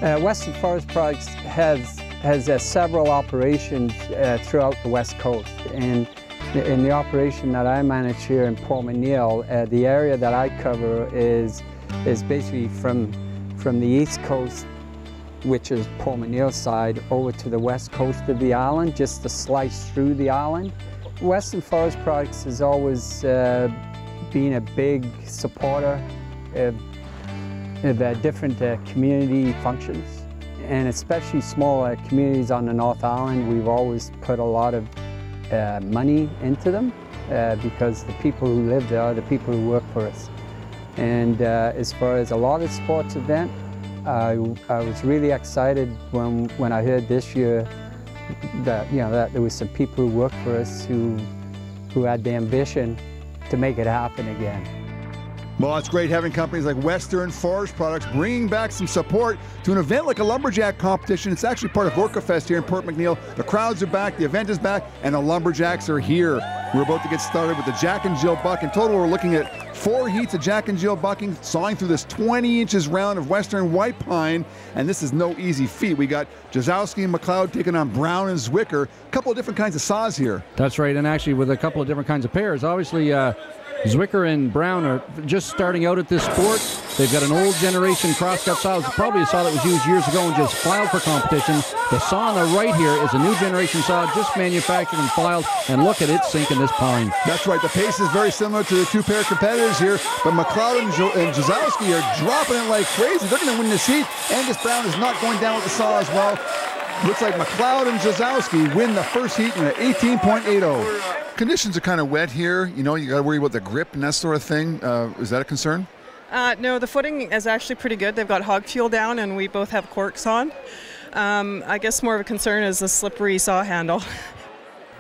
Western Forest Products has several operations throughout the West Coast, and in the operation that I manage here in Port McNeill, the area that I cover is basically from the East Coast, which is Port McNeill side, over to the west coast of the island, just to slice through the island. Western Forest Products has always been a big supporter of different community functions, and especially smaller communities on the North Island. We've always put a lot of money into them because the people who live there are the people who work for us. And as far as a lot of sports event, I was really excited when I heard this year that that there was some people who work for us who had the ambition to make it happen again. Well, it's great having companies like Western Forest Products bringing back some support to an event like a Lumberjack competition. It's actually part of Orca Fest here in Port McNeill. The crowds are back, the event is back, and the Lumberjacks are here. We're about to get started with the Jack and Jill buck. In total, we're looking at 4 heats of Jack and Jill bucking, sawing through this 20 inches round of Western white pine, and this is no easy feat. We got Jazowski and McLeod taking on Brown and Zwicker. A couple of different kinds of saws here. That's right, and actually with a couple of different kinds of pairs. Obviously, Zwicker and Brown are just starting out at this sport. They've got an old generation crosscut saw. It's probably a saw that was used years ago and just filed for competition. The saw on the right here is a new generation saw, just manufactured and filed, and look at it sinking this pine. That's right, the pace is very similar to the 2 pair of competitors here, but McLeod and Jazowski are dropping it like crazy. They're going to win this heat. Angus Brown is not going down with the saw as well. Looks like McLeod and Jazowski win the first heat in an 18.80. Conditions are kind of wet here. You know, you got to worry about the grip and that sort of thing. Is that a concern? No, the footing is actually pretty good. They've got hog fuel down, and we both have corks on. I guess more of a concern is the slippery saw handle.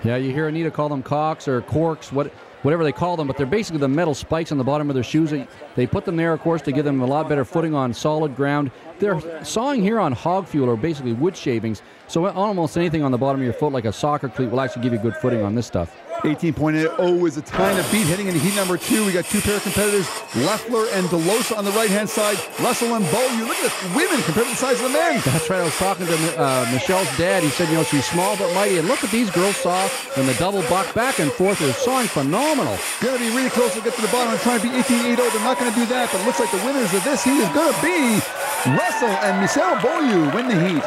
Yeah, you hear Anita call them cocks or corks, whatever they call them, but they're basically the metal spikes on the bottom of their shoes. They put them there, of course, to give them a lot better footing on solid ground. They're sawing here on hog fuel, or basically wood shavings, so almost anything on the bottom of your foot, like a soccer cleat, will actually give you good footing on this stuff. 18.80 is a time to beat heading into heat number 2. We got 2 pair of competitors, Leffler and DeLosa on the right-hand side, Russell and Beaulieu. Look at the women compared to the size of the men. That's right. I was talking to Michelle's dad. He said, she's small but mighty. And look at these girls saw in the double buck back and forth. They're sawing phenomenal. Going to be really close to get to the bottom and try and beat 18.80. They're not going to do that, but it looks like the winners of this heat is going to be Russell and Michelle Beaulieu win the heat.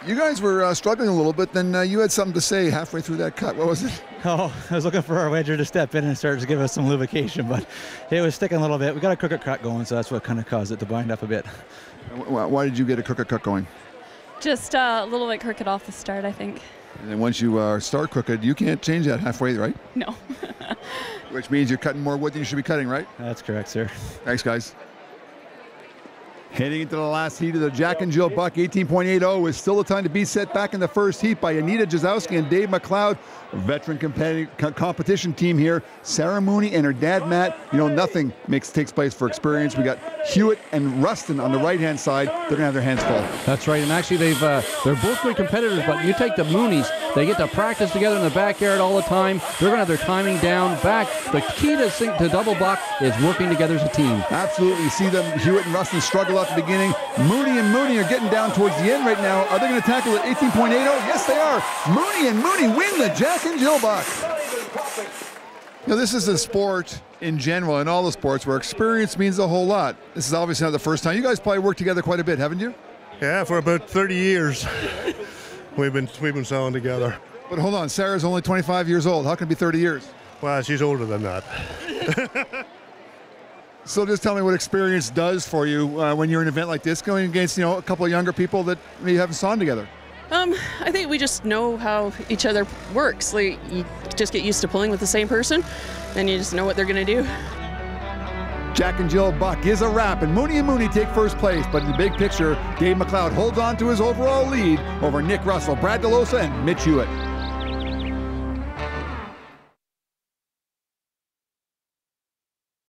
You guys were struggling a little bit, then you had something to say halfway through that cut. What was it? Oh, I was looking for our wedger to step in and start to give us some lubrication, but it was sticking a little bit. We got a crooked cut going, so that's what kind of caused it to bind up a bit. Why did you get a crooked cut going? Just a little bit crooked off the start, I think. And then once you start crooked, you can't change that halfway, right? No. Which means you're cutting more wood than you should be cutting, right? That's correct, sir. Thanks, guys. Heading into the last heat of the Jack and Jill buck, 18.80 is still the time to be set back in the first heat by Anita Jazowski and Dave McLeod, veteran competition team here. Sarah Mooney and her dad Matt. Nothing takes place for experience. We got Hewitt and Rustin on the right-hand side. They're gonna have their hands full. That's right, and actually they're both good competitors. But you take the Moonies, they get to practice together in the backyard all the time. They're gonna have their timing down back. The key to double buck is working together as a team. Absolutely, you see them, Hewitt and Rustin, struggle at the beginning. Mooney are getting down towards the end right now. Are they going to tackle at 18.80? Yes, they are. Mooney win the Jack and Jill buck. This is a sport in general, in all the sports, where experience means a whole lot. This is obviously not the first time. You guys probably worked together quite a bit, haven't you? Yeah, for about 30 years. we've been sailing together. But hold on, Sarah's only 25 years old. How can it be 30 years? Well, she's older than that. So just tell me what experience does for you when you're in an event like this, going against a couple of younger people that maybe haven't sawn together. I think we just know how each other works. Like, you just get used to pulling with the same person, and you just know what they're going to do. Jack and Jill buck is a wrap, and Mooney take first place. But in the big picture, Dave McLeod holds on to his overall lead over Nick Russell, Brad DeLosa, and Mitch Hewitt.